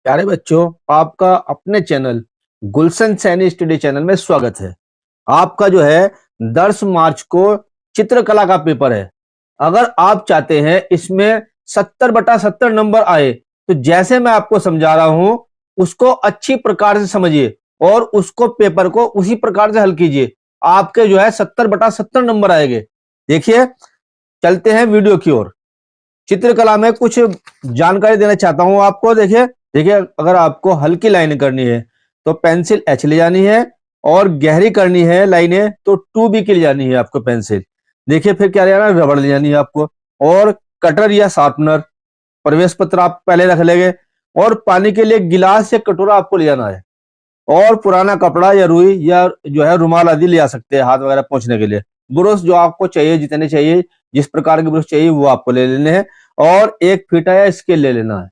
प्यारे बच्चों, आपका अपने चैनल गुलशन सैनी स्टडी चैनल में स्वागत है। आपका जो है 10 मार्च को चित्रकला का पेपर है। अगर आप चाहते हैं इसमें 70/70 नंबर आए तो जैसे मैं आपको समझा रहा हूं उसको अच्छी प्रकार से समझिए और उसको पेपर को उसी प्रकार से हल कीजिए। आपके जो है 70/70 नंबर आएंगे। देखिए, चलते हैं वीडियो की ओर। चित्रकला में कुछ जानकारी देना चाहता हूं आपको। देखिए देखिए अगर आपको हल्की लाइन करनी है तो पेंसिल एच ले जानी है, और गहरी करनी है लाइनें तो 2B की ले जानी है आपको पेंसिल। देखिए फिर क्या ले जाना है, रबड़ ले जानी है आपको, और कटर या शार्पनर, प्रवेश पत्र आप पहले रख लेंगे, और पानी के लिए गिलास या कटोरा आपको ले जाना है, और पुराना कपड़ा या रुई या जो है रुमाल आदि ले जा सकते हैं हाथ वगैरह पोंछने के लिए। ब्रश जो आपको चाहिए, जितने चाहिए, जिस प्रकार के ब्रश चाहिए वो आपको ले लेने हैं, और एक फीता या स्केल ले लेना है।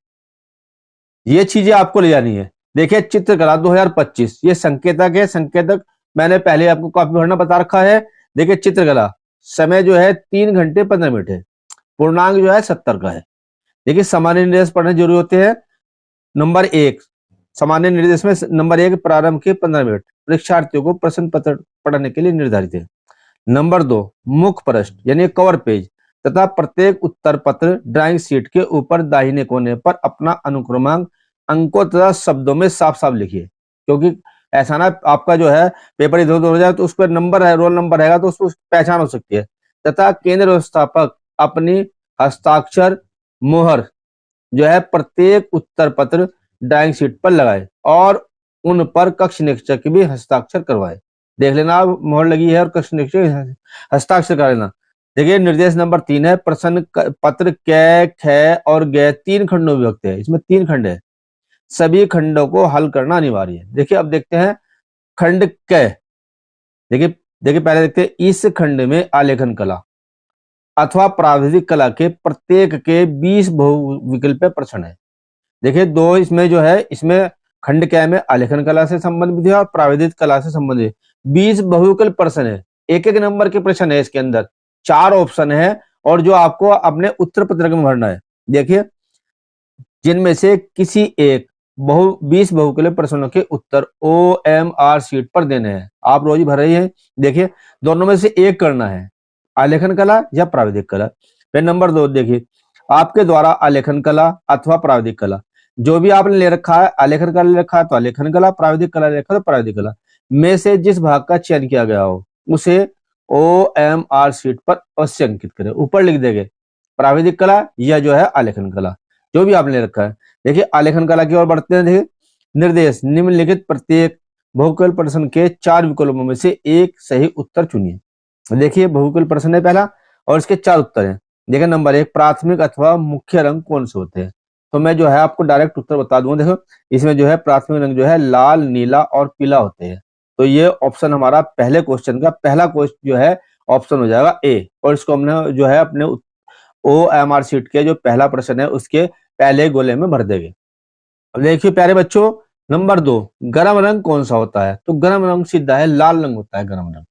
ये चीजें आपको ले जानी है। देखिए चित्रकला 2025 ये संकेतक है। संकेतक मैंने पहले आपको काफी भरना बता रखा है। देखिए चित्रकला समय जो है 3 घंटे 15 मिनट है। पूर्णांक जो है 70 का है। देखिए सामान्य निर्देश पढ़ने जरूरी होते हैं। नंबर 1, सामान्य निर्देश में नंबर 1, प्रारंभ के 15 मिनट परीक्षार्थियों को प्रश्न पत्र पढ़ने के लिए निर्धारित है। नंबर 2, मुख्य पृष्ठ यानी कवर पेज तथा प्रत्येक उत्तर पत्र ड्राइंग शीट के ऊपर दाहिने कोने पर अपना अनुक्रमांक अंकों तथा शब्दों में साफ साफ लिखिए, क्योंकि ऐसा ना आपका जो है पेपर इधर उधर हो जाए तो उस पर नंबर है, रोल नंबर रहेगा तो उसको पहचान हो सकती है। तथा केंद्र व्यवस्थापक अपनी हस्ताक्षर मोहर जो है प्रत्येक उत्तर पत्र ड्राइंग शीट पर लगाए और उन पर कक्ष निरीक्षक की भी हस्ताक्षर करवाए। देख लेना मोहर लगी है और कक्ष निरीक्षक हस्ताक्षर कर लेना। देखिए निर्देश नंबर 3 है, प्रश्न पत्र क, ख और ग 3 खंडों में विभक्त है। इसमें 3 खंड है, सभी खंडों को हल करना अनिवार्य है। देखिए अब देखते हैं खंड क। देखिए देखिए पहले देखते हैं, इस खंड में आलेखन कला अथवा प्राविधिक कला के प्रत्येक के 20 बहुविकल्पीय प्रश्न है। देखिए दो इसमें जो है, इसमें खंड क्या में आलेखन कला से संबंधित है और प्राविधिक कला से संबंधित 20 बहुविकल्प प्रश्न है। एक एक नंबर के प्रश्न है। इसके अंदर 4 ऑप्शन है और जो आपको अपने उत्तर पत्रक में भरना है। देखिए जिनमें से किसी एक 20 बहुविकल्प प्रश्नों के उत्तर OMR शीट पर देने हैं। आप रोज भर रही हैं। देखिए दोनों में से एक करना है, आलेखन कला या प्राविधिक कला। फिर नंबर 2 देखिए, आपके द्वारा आलेखन कला अथवा प्राविधिक कला जो भी आपने ले रखा है, आलेखन कला ले रखा है तो आलेखन कला, प्राविधिक कला ले रखा है तो प्राविधिक कला में से जिस भाग का चयन किया गया हो उसे OMR शीट पर अवश्य अंकित करें। ऊपर लिख देंगे प्राविधिक कला या जो है आलेखन कला, जो भी आपने रखा है। देखिए आलेखन कला की ओर बढ़ते हैं। देखिए निर्देश, निम्नलिखित प्रत्येक बहुविकल्प प्रश्न के 4 विकल्पों में से एक सही उत्तर चुनिए। देखिए बहुविकल्प प्रश्न है पहला और इसके 4 उत्तर हैं। देखिए नंबर 1, प्राथमिक अथवा मुख्य रंग कौन से होते हैं? तो मैं जो है आपको डायरेक्ट उत्तर बता दूंगा। देखो इसमें जो है प्राथमिक रंग जो है लाल, नीला और पीला होते हैं। तो ये ऑप्शन हमारा पहले क्वेश्चन का पहला क्वेश्चन जो है ऑप्शन हो जाएगा ए, और इसको हमने जो है अपने OMR शीट के जो पहला प्रश्न है उसके पहले गोले में भर देंगे। अब देखिए प्यारे बच्चों, नंबर 2, गरम रंग कौन सा होता है? तो गरम रंग सीधा है लाल रंग होता है गरम रंग।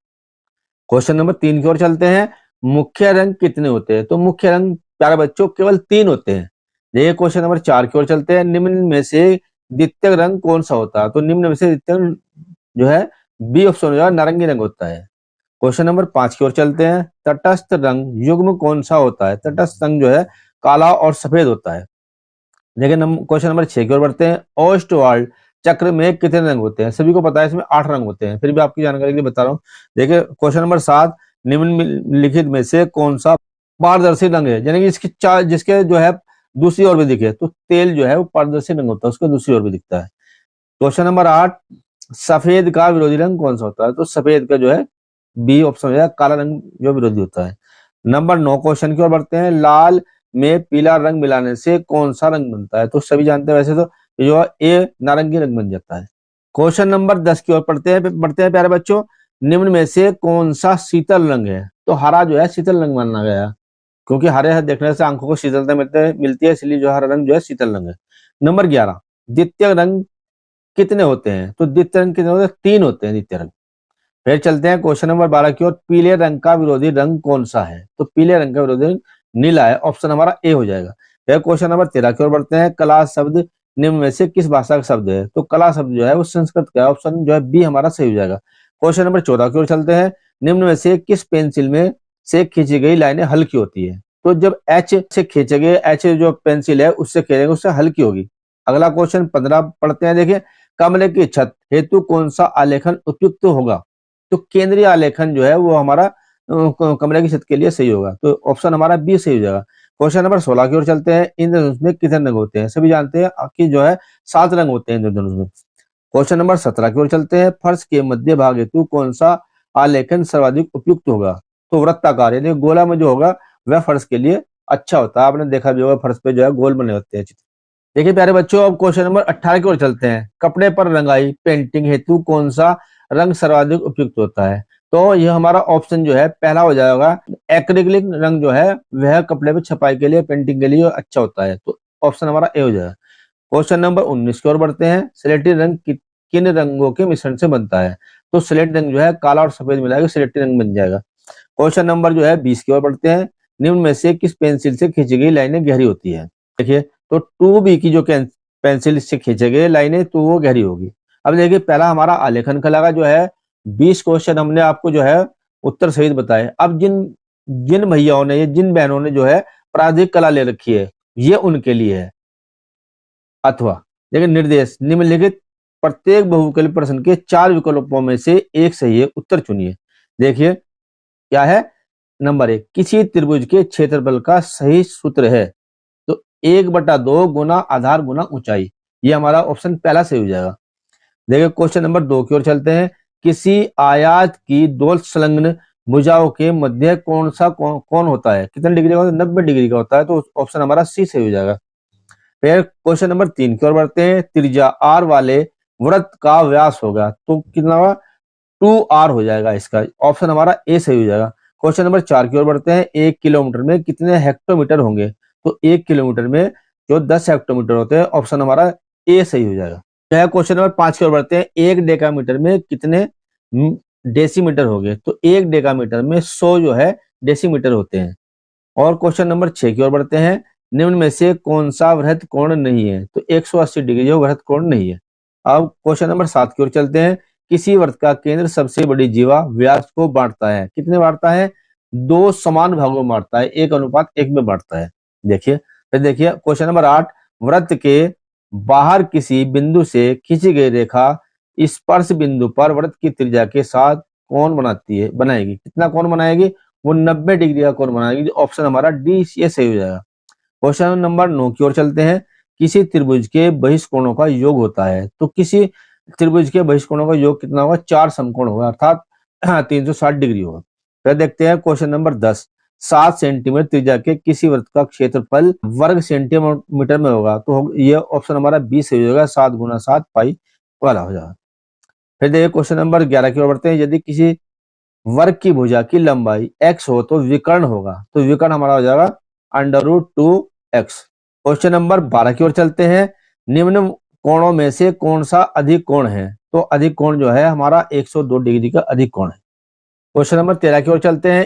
क्वेश्चन नंबर 3 की ओर चलते हैं, मुख्य रंग कितने होते हैं? तो मुख्य रंग प्यारे बच्चों केवल 3 होते हैं। देखिए क्वेश्चन नंबर 4 की ओर चलते हैं, निम्न में से द्वितीय रंग कौन सा होता है? तो निम्न में से द्वितीय जो है बी ऑप्शन हो जाएगा, नारंगी रंग होता है। क्वेश्चन नंबर 5 की ओर चलते हैं, तटस्थ रंग युग्म कौन सा होता है? तटस्थ रंग जो है काला और सफेद होता है। देखिए क्वेश्चन नंबर 6 की ओर बढ़ते हैं, ओस्टवाल्ड चक्र में कितने रंग होते हैं? सभी को पता है इसमें 8 रंग होते हैं, फिर भी आपकी जानकारी के लिए बता रहा हूँ। देखिए क्वेश्चन नंबर 7, निम्नलिखित में से कौन सा पारदर्शी रंग है? यानी कि इसकी चार जिसके जो है दूसरी ओर भी दिखे, तो तेल जो है वो पारदर्शी रंग होता है, उसको दूसरी ओर भी दिखता है। क्वेश्चन नंबर 8, सफेद का विरोधी रंग कौन सा होता है? तो सफेद का जो है बी ऑप्शन हो जाएगा, काला रंग जो विरोधी होता है। नंबर 9 क्वेश्चन की ओर बढ़ते हैं, लाल में पीला रंग मिलाने से कौन सा रंग बनता है? तो सभी जानते हैं वैसे तो जो ए नारंगी रंग बन जाता है। क्वेश्चन नंबर 10 की ओर बढ़ते हैं प्यारे बच्चों, निम्न में से कौन सा शीतल रंग है? तो हरा जो है शीतल रंग माना गया है, क्योंकि हरे देखने से आंखों को शीतलता मिलती है, इसलिए जो हरा रंग जो है शीतल रंग है। नंबर 11, द्वितीय रंग कितने होते हैं? तो द्वितीय रंग कितने होते हैं? 3 होते हैं द्वितीय रंग। फिर चलते हैं क्वेश्चन नंबर 12 की ओर, पीले रंग का विरोधी रंग कौन सा है? तो पीले रंग का विरोधी रंग नीला है, ऑप्शन हमारा ए हो जाएगा। फिर क्वेश्चन नंबर 13 की ओर बढ़ते हैं, कला शब्द निम्न में से किस भाषा का शब्द है? तो कला शब्द जो है वो संस्कृत का है। ऑप्शन जो है बी हमारा सही हो जाएगा। क्वेश्चन नंबर 14 की ओर चलते हैं। निम्न में से किस पेंसिल में से खींची गई लाइनें हल्की होती है? तो जब एच से खींचे गए, एच जो पेंसिल है उससे खींचेंगे उससे हल्की होगी। अगला क्वेश्चन 15 पढ़ते हैं। देखिए, कमरे की छत हेतु कौन सा आलेखन उपयुक्त होगा? तो केंद्रीय आलेखन जो है वो हमारा कमरे की छत के लिए सही होगा। तो ऑप्शन हमारा बी सही हो जाएगा। क्वेश्चन नंबर 16 की ओर चलते हैं। इंद्रधनुष में कितने रंग होते हैं? सभी जानते हैं कि जो है 7 रंग होते हैं इंद्रधनुष में। क्वेश्चन नंबर 17 की ओर चलते हैं। फर्श के मध्य भाग हेतु कौन सा आलेखन सर्वाधिक उपयुक्त होगा? तो वृत्ताकार यानी गोला में जो होगा वह फर्श के लिए अच्छा होता है। आपने देखा भी होगा फर्श पे जो है गोल बने होते हैं चित्र। देखिए प्यारे बच्चों, अब क्वेश्चन नंबर 18 की ओर चलते हैं। कपड़े पर रंगाई पेंटिंग हेतु कौन सा रंग सर्वाधिक उपयुक्त होता है? तो यह हमारा ऑप्शन जो है पहला हो जाएगा। एक्रिलिक रंग जो है वह कपड़े पे छपाई के लिए, पेंटिंग के लिए अच्छा होता है। तो ऑप्शन हमारा ए हो जाएगा। क्वेश्चन नंबर 19 की ओर बढ़ते हैं। स्लेटी रंग किन रंगों के मिश्रण से बनता है? तो स्लेटी रंग जो है काला और सफेद मिलाकर स्लेटी रंग बन जाएगा। क्वेश्चन नंबर जो है 20 की ओर बढ़ते हैं। निम्न में से किस पेंसिल से खींची गई लाइनें गहरी होती है? देखिए, तो 2B की जो पेंसिल से खींचे गए लाइनें तो वो गहरी होगी। अब देखिए, पहला हमारा आलेखन कला का जो है 20 क्वेश्चन हमने आपको जो है उत्तर सहित बताए। अब जिन जिन भैयाओं ने, जिन बहनों ने जो है प्राधिक कला ले रखी है, ये उनके लिए है। अथवा देखिए, निर्देश निम्नलिखित प्रत्येक बहुविकल्पी प्रश्न के 4 विकल्पों में से एक सही है, उत्तर चुनिए। देखिए क्या है। नंबर 1, किसी त्रिभुज के क्षेत्रफल का सही सूत्र है? तो 1/2 गुना आधार गुना ऊंचाई, ये हमारा ऑप्शन पहला सही हो जाएगा। देखिए क्वेश्चन नंबर 2 की ओर चलते हैं। किसी आयत की दो संलग्न भुजाओं के मध्य कौन होता है? कितने डिग्री का होता है? 90 डिग्री का होता है। तो ऑप्शन हमारा सी सही हो जाएगा। फिर क्वेश्चन नंबर 3 की ओर बढ़ते हैं। त्रिज्या आर वाले वृत्त का व्यास होगा, तो कितना होगा? 2r हो जाएगा। इसका ऑप्शन हमारा ए सही हो जाएगा। क्वेश्चन नंबर 4 की ओर बढ़ते हैं। 1 किलोमीटर में कितने हेक्टोमीटर होंगे? तो 1 किलोमीटर में जो 10 हेक्टोमीटर होते हैं, ऑप्शन हमारा ए सही हो जाएगा। क्वेश्चन नंबर 5 की ओर बढ़ते हैं। 1 डेकामीटर में कितने डेसीमीटर होंगे? तो 1 डेकामीटर में 100 जो है डेसीमीटर होते हैं। और क्वेश्चन नंबर 6 की ओर बढ़ते हैं। निम्न में से कौन सा वृत्त कोण नहीं है? तो 180 डिग्री जो वृत्त कोण नहीं है। अब क्वेश्चन नंबर 7 की ओर चलते हैं। किसी वृत्त का केंद्र सबसे बड़ी जीवा व्यास को बांटता है? कितने बांटता है? 2 समान भागों में बांटता है, 1:1 में बांटता है। देखिए, फिर देखिए क्वेश्चन नंबर 8। वृत्त के बाहर किसी बिंदु से खींची गई रेखा स्पर्श बिंदु पर वृत्त की त्रिज्या के साथ कोण बनाएगी। कितना कोण बनाएगी? वो 90 डिग्री का कोण बनाएगी। ऑप्शन हमारा डी ये सही हो जाएगा। क्वेश्चन नंबर 9 की ओर चलते हैं। किसी त्रिभुज के बहिष्कोणों का योग होता है? तो किसी त्रिभुज के बहिष्कोणों का योग कितना होगा? 4 समकोण होगा, अर्थात 360 डिग्री होगा। फिर देखते हैं क्वेश्चन नंबर 10। 7 सेंटीमीटर त्रिज्या के किसी वृत्त का क्षेत्रफल वर्ग सेंटीमीटर में होगा, तो ये ऑप्शन हमारा बी सही हो जाएगा। 7 गुना 7 पाई वाला हो जाएगा। फिर देखिए क्वेश्चन नंबर 11 की ओर बढ़ते हैं। यदि किसी वर्ग की भुजा की लंबाई x हो तो विकर्ण होगा, तो विकर्ण हमारा हो जाएगा √2x। क्वेश्चन नंबर 12 की ओर चलते हैं। निम्न कोणों में से कौन सा अधिक कोण है? तो अधिक कोण जो है हमारा 102 डिग्री का अधिक कोण है। क्वेश्चन नंबर 13 की ओर चलते हैं।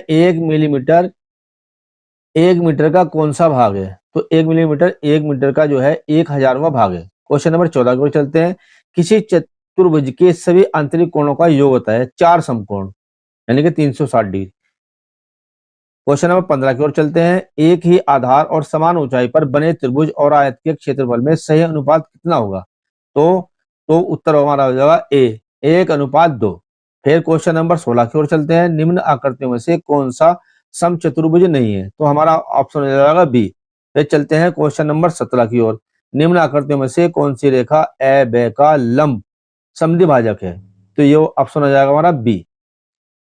1 मीटर का कौन सा भाग है? तो 1 मीटर का जो है 1000वां भाग है। क्वेश्चन नंबर 14 की ओर चलते हैं। किसी चतुर्भुज के सभी आंतरिक कोणों का योग होता है 4 समकोण, यानी कि 360 डिग्री। क्वेश्चन नंबर 15 की ओर चलते हैं। एक ही आधार और समान ऊंचाई पर बने त्रिभुज और आयत के क्षेत्रफल में सही अनुपात कितना होगा? तो उत्तर हमारा हो जाएगा ए, 1:2। फिर क्वेश्चन नंबर 16 की ओर चलते हैं। निम्न आकृतियों में से कौन सा समचतुर्भुज नहीं है? तो हमारा ऑप्शन हो जाएगा बी। फिर चलते हैं क्वेश्चन नंबर 17 की ओर। निम्न आकृतियों में से कौन सी रेखा ए बे का लंब समद्विभाजक है? तो ये ऑप्शन हो जाएगा हमारा बी।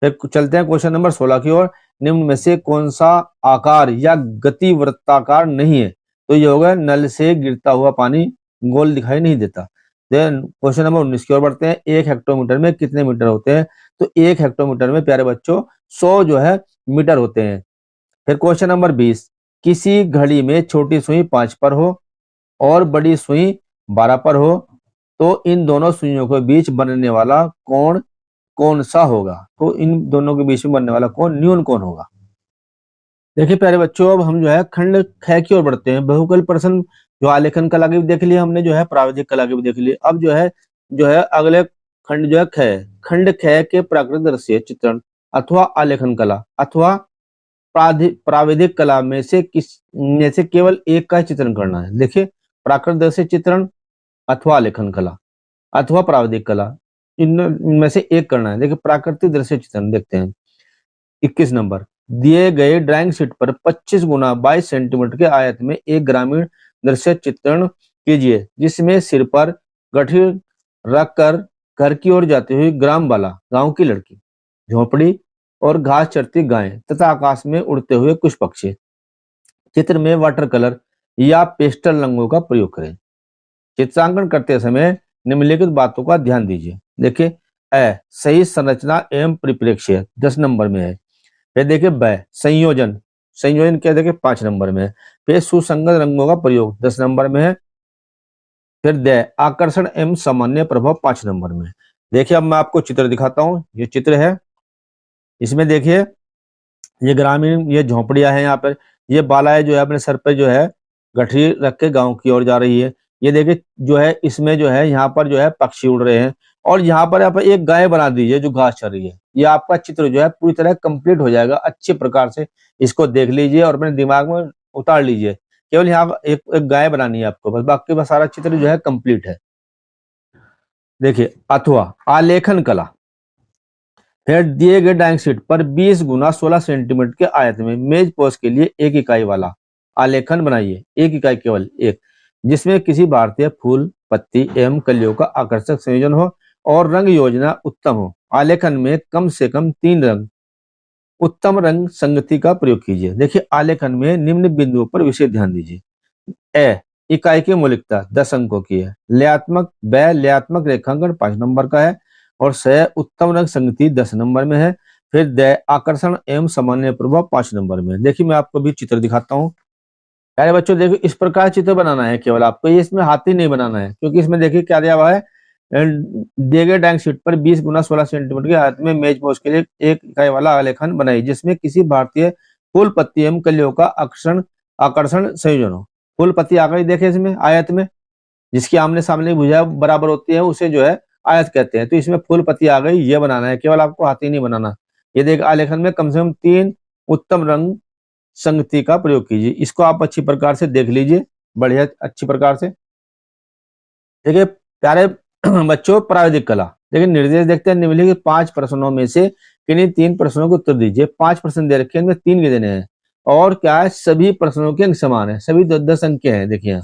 फिर चलते हैं क्वेश्चन नंबर 16 की ओर। निम्न में से कौन सा आकार या गति वृत्ताकार नहीं है? तो ये होगा नल से गिरता हुआ पानी गोल दिखाई नहीं देता। देन क्वेश्चन नंबर 19 की ओर बढ़ते हैं। 1 हेक्टोमीटर में कितने मीटर होते हैं? तो 1 हेक्टोमीटर में प्यारे बच्चों 100 जो है मीटर होते हैं। फिर क्वेश्चन नंबर 20। किसी घड़ी में छोटी सुई 5 पर हो और बड़ी सुई 12 पर हो, तो इन दोनों सुइयों के बीच बनने वाला कोण कौन सा होगा? तो इन दोनों के बीच में बनने वाला कोण न्यून कोण होगा। देखिए प्यारे बच्चों, अब हम जो है खंड ख की ओर बढ़ते हैं। बहुकल प्रश्न जो आलेखन कला की भी देख ली हमने, जो है प्राविधिक कला की भी देख ली। अब जो है अगले खंड जो है ख, खंड ख के प्राकृतिक दृश्य चित्रण अथवा आलेखन कला अथवा प्राविधिक कला में से केवल एक का चित्रण करना है। देखिए, प्राकृतिक दृश्य चित्रण अथवा आलेखन कला अथवा प्राविधिक कला, इनमें से एक करना है। देखिए, प्राकृतिक दृश्य चित्रण देखते हैं। 21 नंबर, दिए गए ड्राइंग शीट पर 25 गुना 22 सेंटीमीटर के आयत में एक ग्रामीण दृश्य चित्रण कीजिए, जिसमें सिर पर गठरी रखकर घर की ओर जाती हुई ग्राम बाला, गांव की लड़की, झोपड़ी और घास चरती गायें तथा आकाश में उड़ते हुए कुछ पक्षी। चित्र में वाटर कलर या पेस्टल रंगों का प्रयोग करें। चित्रांकन करते समय निम्नलिखित बातों का ध्यान दीजिए। देखिए, सही संरचना एवं परिप्रेक्ष्य 10 नंबर में है। फिर देखिए संयोजन, संयोजन क्या, देखिए 5 नंबर में है। फिर सुसंगत रंगों का प्रयोग 10 नंबर में है। फिर आकर्षण एवं सामान्य प्रभाव 5 नंबर में। देखिए, अब मैं आपको चित्र दिखाता हूँ। ये चित्र है, इसमें देखिए ये ग्रामीण, ये झोपड़ियां हैं यहाँ पर, ये बालाएं जो है अपने सर पे जो है गठरी रख के गांव की ओर जा रही है। ये देखिए जो है इसमें जो है यहाँ पर जो है पक्षी उड़ रहे हैं, और यहाँ पर आप एक गाय बना दीजिए जो घास चर रही है। ये आपका चित्र जो है पूरी तरह कंप्लीट हो जाएगा। अच्छे प्रकार से इसको देख लीजिए और अपने दिमाग में उतार लीजिए। केवल यहाँ एक गाय बनानी है आपको, बस बाकी बस सारा चित्र जो है कंप्लीट है। देखिए, अथवा आलेखन कला। फिर दिए गए ड्राइंग शीट पर 20 गुना 16 सेंटीमीटर के आयत में मेज पोस्ट के लिए 1 इकाई वाला आलेखन बनाइए। 1 इकाई, केवल एक, जिसमें किसी भारतीय फूल, पत्ती एवं कलियों का आकर्षक संयोजन हो और रंग योजना उत्तम हो। आलेखन में कम से कम 3 रंग, उत्तम रंग संगति का प्रयोग कीजिए। देखिए, आलेखन में निम्न बिंदुओं पर विशेष ध्यान दीजिए। इकाई की मौलिकता 10 अंकों की है। लयात्मक रेखांकन 5 नंबर का है। और उत्तम रंग संगति 10 नंबर में है। फिर आकर्षण एवं सामान्य प्रभाव 5 नंबर में। देखिए, मैं आपको भी चित्र दिखाता हूँ। प्यारे बच्चों, देखो इस प्रकार चित्र बनाना है केवल आपको, ये इसमें हाथी नहीं बनाना है, क्योंकि इसमें देखिए क्या दिया हुआ है, दिए गए ड्राइंग शीट पर 20 गुना 16 सेंटीमीटर के आयत में मेज पोस्ट के लिए 1 इकाई वाला आलेखन बनाई, जिसमें किसी भारतीय फूल, पत्ती एवं कलियों का आकर्षण संयोजन हो। फूल पत्ती आ गई देखे इसमें आयत में, जिसकी आमने सामने भुजा बराबर होती है उसे जो है आयत कहते हैं। तो इसमें फूल पत्ती आ गई, ये बनाना है, केवल आपको हाथी नहीं बनाना। ये देख, आलेखन में कम से कम 3 उत्तम रंग संगति का प्रयोग कीजिए। इसको आप अच्छी प्रकार से देख लीजिए, बढ़िया अच्छी प्रकार से। देखिए प्यारे बच्चों, प्राविधिक कला। देखिए निर्देश देखते हैं। निम्नलिखित 5 प्रश्नों में से किन्हीं 3 प्रश्नों को उत्तर दीजिए। 5 प्रश्न दे रखे हैं, इनमें 3 के देने हैं, और क्या है, सभी प्रश्नों के अंक समान है, सभी 10 अंक के हैं। देखिए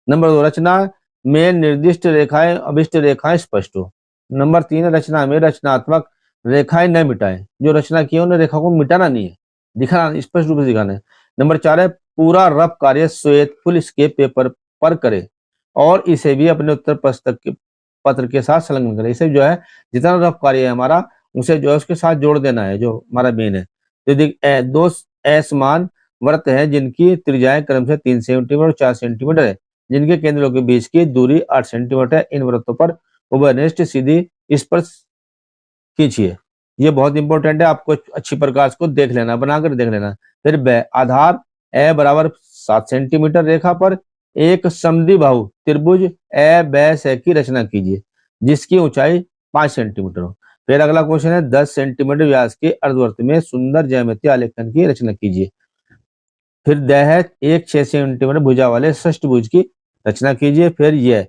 नंबर 2, रचना में निर्दिष्ट रेखाएं अभिष्ट रेखाएं स्पष्ट हो। नंबर 3, रचना में रचनात्मक रेखाएं न मिटाएं। जो रचना की है उन्हें रेखा को मिटाना नहीं है, दिखाना, स्पष्ट रूप से दिखाना है। नंबर 4 है, पूरा रफ कार्य श्वेत फुल स्केप पेपर पर करे और इसे भी अपने उत्तर पत्र के साथ संलग्न करें। इसे जो है जितना रफ कार्य है हमारा, उसे जो है उसके साथ जोड़ देना है, जो हमारा मेन है। तो देख, 2 असमान वृत्त है जिनकी त्रिज्याएं क्रमशः 3 सेंटीमीटर और 4 सेंटीमीटर है, जिनके केंद्रों के बीच की दूरी 8 सेंटीमीटर है। इन वृत्तों पर उभयनिष्ठ सीधी स्पर्श कीजिए। ये बहुत इंपॉर्टेंट है, आपको अच्छी प्रकार को देख लेना, बनाकर देख लेना। फिर आधार ए बराबर 7 सेंटीमीटर रेखा पर एक समद्विबाहु त्रिभुज ए ब स की रचना कीजिए, जिसकी ऊंचाई 5 सेंटीमीटर हो। फिर अगला क्वेश्चन है, 10 सेंटीमीटर व्यास के अर्धवृत्त में सुंदर ज्यामितीय आलेखन की रचना कीजिए। फिर द है, एक 6 सेंटीमीटर भुजा वाले षष्ठभुज की रचना कीजिए। फिर यह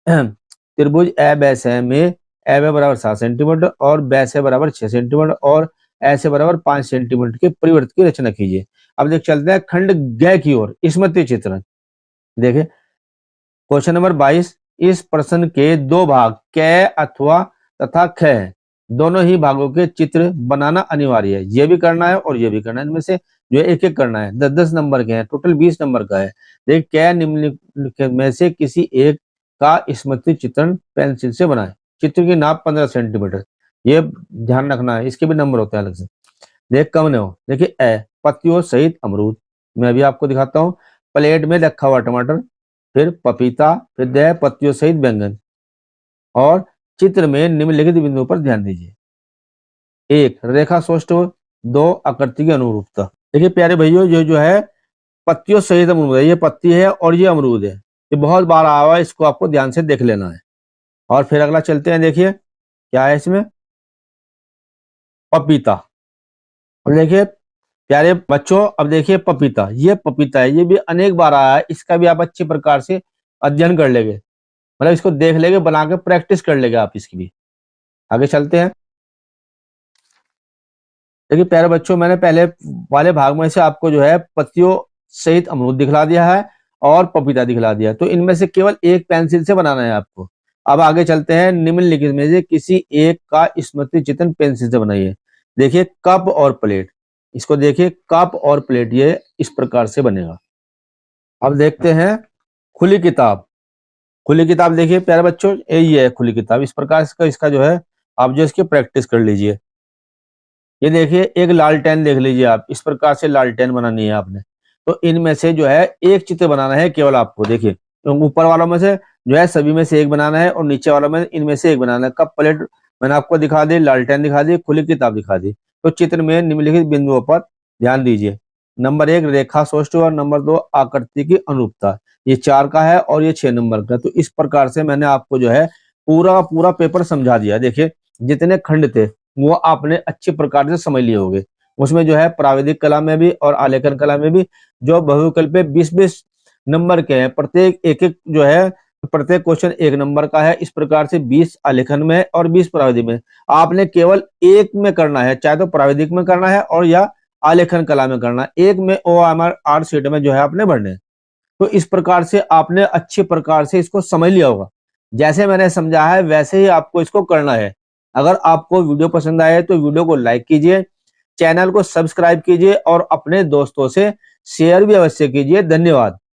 त्रिभुज ए ब स में ए बराबर 7 सेंटीमीटर और ब से बराबर 6 सेंटीमीटर और ऐसे बराबर 5 सेंटीमीटर के परिवृत्त की रचना कीजिए। अब देख चलते हैं खंड ग की ओर, स्मृति चित्रण। देखिए क्वेश्चन नंबर 22, इस प्रश्न के 2 भाग क अथवा तथा ख है, दोनों ही भागों के चित्र बनाना अनिवार्य है। ये भी करना है और ये भी करना है, इनमें से जो एक एक करना है। 10-10 नंबर के हैं, टोटल 20 नंबर का है। देख, क निम्नलिखित में से किसी एक का स्मृति चित्रण पेंसिल से बनाए। चित्र की नाप 15 सेंटीमीटर, ये ध्यान रखना है, इसके भी नंबर होते हैं अलग से। देख कम न हो। देखिए पत्तियों सहित अमरूद, मैं अभी आपको दिखाता हूँ। प्लेट में रखा हुआ टमाटर, फिर पपीता, फिर पत्तियों सहित बैंगन। और चित्र में निम्नलिखित बिंदुओं पर ध्यान दीजिए। 1, रेखा सौष्ठव। 2, आकृति की अनुरूपता। देखिए प्यारे भाइयों, जो है पत्तियों सहित अमरूद है, ये पत्ती है और ये अमरूद है। ये बहुत बार आया हुआ है, इसको आपको ध्यान से देख लेना है। और फिर अगला चलते हैं, देखिए क्या है इसमें, पपीता। अब देखिए प्यारे बच्चों, अब देखिए पपीता, ये पपीता है, ये भी अनेक बार आया है, इसका भी आप अच्छी प्रकार से अध्ययन कर लेंगे, मतलब इसको देख लेंगे, बना के प्रैक्टिस कर लेंगे आप इसकी भी। आगे चलते हैं। देखिए प्यारे बच्चों, मैंने पहले वाले भाग में से आपको जो है पत्तियों सहित अमरूद दिखला दिया है और पपीता दिखला दिया है, तो इनमें से केवल एक पेंसिल से बनाना है आपको। अब आगे चलते हैं, निम्नलिखित में से किसी एक का स्मृति चित्रण पेंसिल से बनाइए। देखिए कप और प्लेट, इसको देखिए कप और प्लेट, ये इस प्रकार से बनेगा। अब देखते हैं खुली किताब। खुली किताब देखिए प्यारे बच्चों, ये है खुली किताब, इस प्रकार इसका जो है आप जो इसकी प्रैक्टिस कर लीजिए। ये देखिए एक लालटेन देख लीजिए आप, इस प्रकार से लालटेन बनानी है आपने। तो इनमें से जो है एक चित्र बनाना है केवल आपको। देखिए तो ऊपर वालों में से जो है सभी में से एक बनाना है और नीचे वालों में इनमें से एक बनाना है। कप प्लेट मैंने आपको दिखा दी, लालटेन दिखा दी, खुली किताब दिखा दी। तो चित्र में निम्नलिखित बिंदुओं पर ध्यान दीजिए। नंबर 1 रेखा सोष्ट और नंबर 2 आकृति की अनुरूपता। ये 4 का है और ये 6 नंबर का। तो इस प्रकार से मैंने आपको जो है पूरा पूरा पेपर समझा दिया। देखिए जितने खंड थे वो आपने अच्छे प्रकार से समझ लिए होंगे। उसमें जो है प्राविधिक कला में भी और आलेखन कला में भी जो बहुविकल्प पे 20-20 नंबर के हैं, प्रत्येक एक जो है प्रत्येक क्वेश्चन 1 नंबर का है। इस प्रकार से 20 आलेखन में और 20 प्राविधिक में। आपने केवल एक में करना है, चाहे तो प्राविधिक में करना है और या आलेखन कला में करना है। एक में OMR शीट में जो है आपने भरने हैं। तो इस प्रकार से आपने अच्छे प्रकार से इसको समझ लिया होगा। जैसे मैंने समझा है वैसे ही आपको इसको करना है। अगर आपको वीडियो पसंद आए तो वीडियो को लाइक कीजिए, चैनल को सब्सक्राइब कीजिए और अपने दोस्तों से शेयर भी अवश्य कीजिए। धन्यवाद।